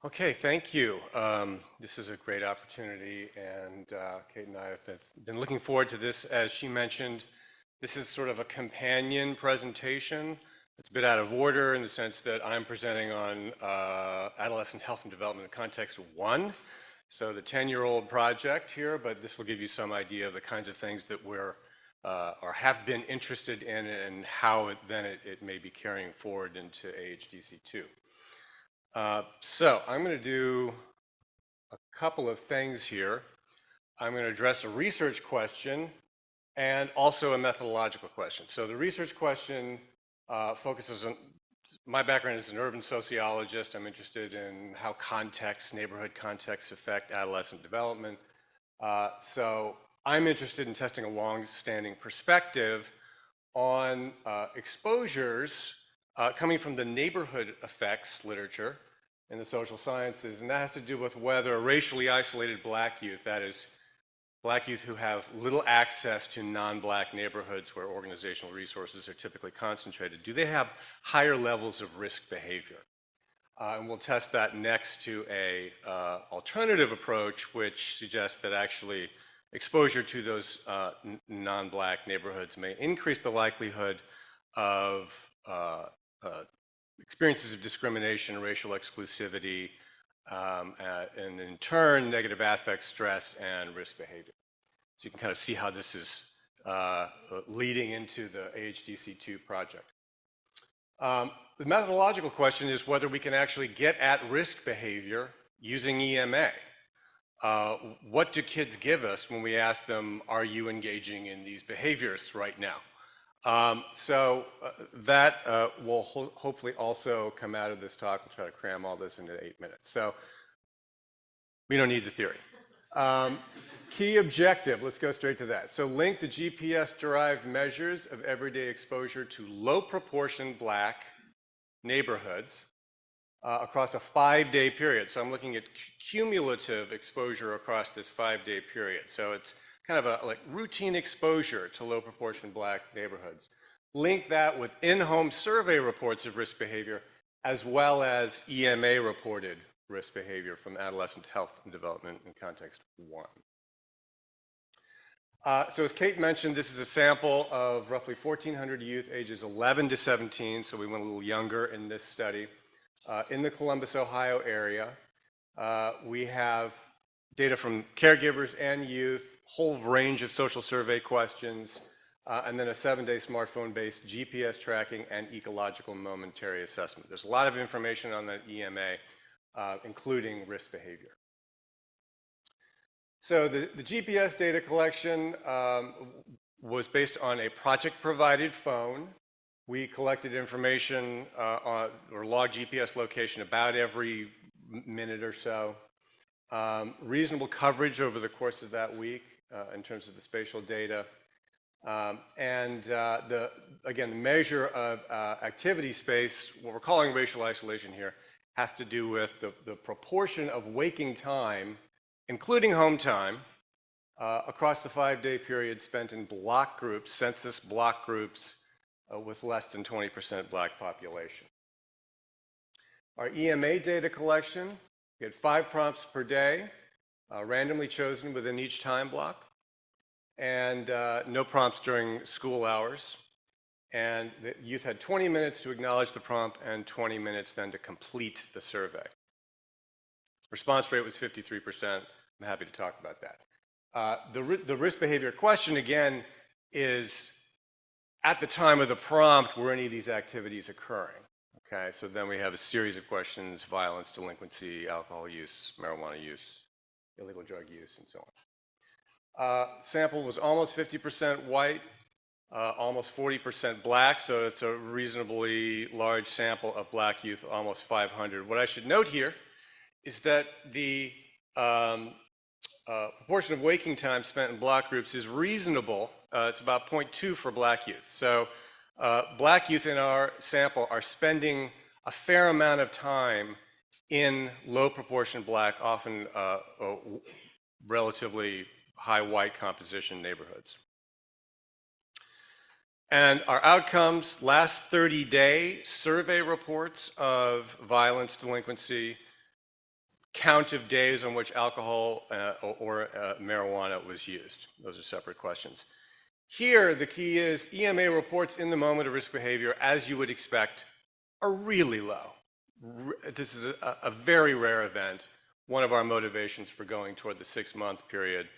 Okay, thank you. This is a great opportunity, and Kate and I have been looking forward to this. As she mentioned, this is sort of a companion presentation. It's a bit out of order in the sense that I'm presenting on adolescent health and development in context 1, so the 10-year-old project here, but this will give you some idea of the kinds of things that we're or have been interested in and how it may be carrying forward into AHDC2. So I'm going to do a couple of things here. I'm going to address a research question and also a methodological question. So the research question focuses on, my background is an urban sociologist. I'm interested in how context, neighborhood contexts affect adolescent development. So I'm interested in testing a long-standing perspective on exposures coming from the neighborhood effects literature in the social sciences, and that has to do with whether racially isolated black youth, that is, black youth who have little access to non-black neighborhoods where organizational resources are typically concentrated, do they have higher levels of risk behavior? And we'll test that next to a alternative approach, which suggests that actually exposure to those non-black neighborhoods may increase the likelihood of experiences of discrimination, racial exclusivity, and in turn, negative affect, stress, and risk behavior. So you can kind of see how this is leading into the AHDC2 project. The methodological question is whether we can actually get at risk behavior using EMA. What do kids give us when we ask them, are you engaging in these behaviors right now? That will hopefully also come out of this talk. We'll try to cram all this into 8 minutes. So we don't need the theory. Key objective, let's go straight to that. So link the GPS-derived measures of everyday exposure to low proportion black neighborhoods across a 5-day period. So I'm looking at cumulative exposure across this 5-day period. So it's kind of a routine exposure to low proportion black neighborhoods. Link that with in-home survey reports of risk behavior as well as EMA reported risk behavior from adolescent health and development in context 1. So as Kate mentioned, this is a sample of roughly 1,400 youth ages 11 to 17, so we went a little younger in this study. In the Columbus, Ohio area, we have data from caregivers and youth, whole range of social survey questions, and then a 7-day smartphone-based GPS tracking and ecological momentary assessment. There's a lot of information on that EMA, including risk behavior. So the GPS data collection was based on a project-provided phone. We collected information or logged GPS location about every minute or so. Reasonable coverage over the course of that week in terms of the spatial data. Again, the measure of activity space, what we're calling racial isolation here, has to do with the proportion of waking time, including home time, across the 5-day period spent in block groups, census block groups, with less than 20% black population. Our EMA data collection, we had 5 prompts per day, randomly chosen within each time block, and no prompts during school hours. And the youth had 20 minutes to acknowledge the prompt and 20 minutes then to complete the survey. Response rate was 53%. I'm happy to talk about that. The risk behavior question, again, is at the time of the prompt, were any of these activities occurring? Okay, so then we have a series of questions: violence, delinquency, alcohol use, marijuana use, illegal drug use, and so on. Sample was almost 50% white, almost 40% black, so it's a reasonably large sample of black youth, almost 500. What I should note here is that the proportion of waking time spent in block groups is reasonable. It's about 0.2 for black youth. So black youth in our sample are spending a fair amount of time in low proportion black, often relatively high white composition neighborhoods. And our outcomes, last 30-day survey reports of violence, delinquency, count of days on which alcohol or marijuana was used. Those are separate questions. Here, the key is EMA reports in the moment of risk behavior, as you would expect, are really low. This is a very rare event, one of our motivations for going toward the 6-month period.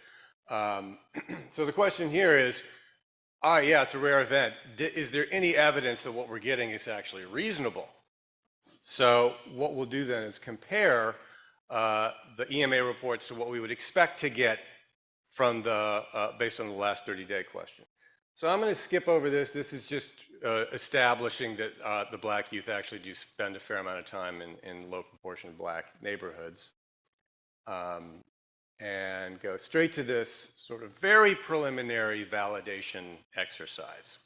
So the question here is, yeah, it's a rare event. Is there any evidence that what we're getting is actually reasonable? So what we'll do then is compare the EMA reports to what we would expect to get from based on the last 30-day question. So I'm going to skip over this. This is just establishing that the black youth actually do spend a fair amount of time in low proportion black neighborhoods. And go straight to this sort of very preliminary validation exercise.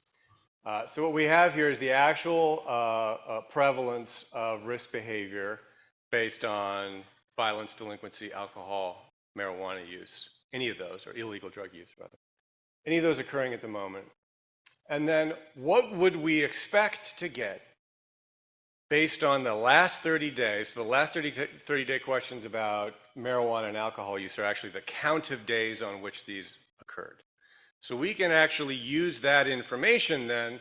So what we have here is the actual prevalence of risk behavior based on violence, delinquency, alcohol, marijuana use, any of those, or illegal drug use rather. Any of those occurring at the moment. And then what would we expect to get based on the last 30 days? So the last 30-day questions about marijuana and alcohol use are actually the count of days on which these occurred. So we can actually use that information then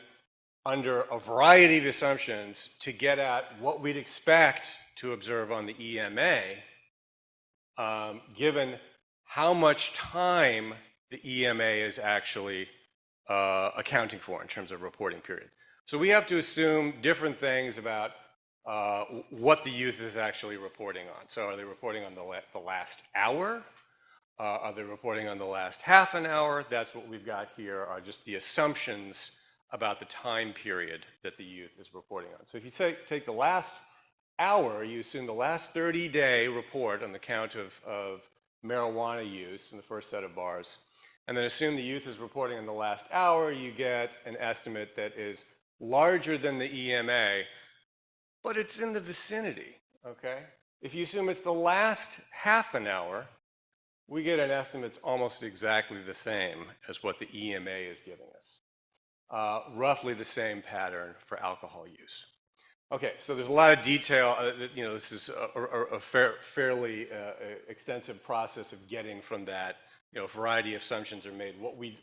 under a variety of assumptions to get at what we'd expect to observe on the EMA, given how much time the EMA is actually accounting for in terms of reporting period. So we have to assume different things about what the youth is actually reporting on. So are they reporting on the last hour? Are they reporting on the last half an hour? That's what we've got here, are just the assumptions about the time period that the youth is reporting on. So if you take the last hour, you assume the last 30-day report on the count of marijuana use in the first set of bars, and then assume the youth is reporting on the last hour, you get an estimate that is larger than the EMA, but it's in the vicinity, okay? If you assume it's the last half an hour, we get an estimate that's almost exactly the same as what the EMA is giving us. Roughly the same pattern for alcohol use. Okay, so there's a lot of detail. This is a fairly extensive process of getting from that. A variety of assumptions are made.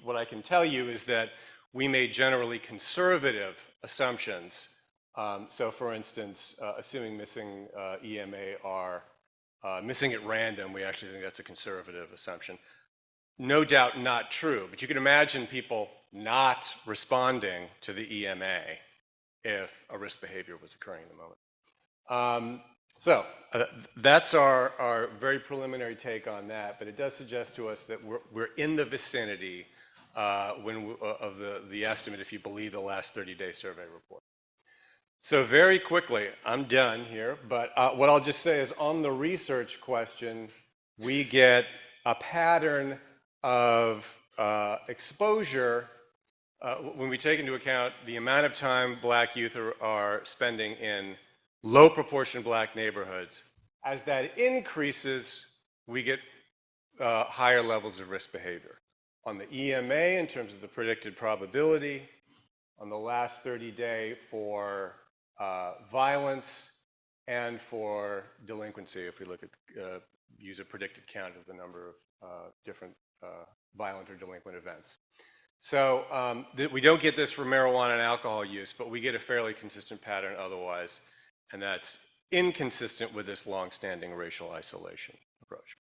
What I can tell you is that we made generally conservative assumptions. So for instance, assuming missing EMA are missing at random, we actually think that's a conservative assumption. No doubt not true, but you can imagine people not responding to the EMA if a risk behavior was occurring in the moment. So that's our very preliminary take on that, but it does suggest to us that we're in the vicinity of the estimate if you believe the last 30-day survey report. So very quickly, I'm done here, but what I'll just say is on the research question, we get a pattern of exposure when we take into account the amount of time black youth are spending in low proportion black neighborhoods. As that increases, we get higher levels of risk behavior. On the EMA, in terms of the predicted probability, on the last 30-day for violence, and for delinquency, if we look at use a predicted count of the number of different violent or delinquent events. So we don't get this for marijuana and alcohol use, but we get a fairly consistent pattern otherwise, and that's inconsistent with this long-standing racial isolation approach.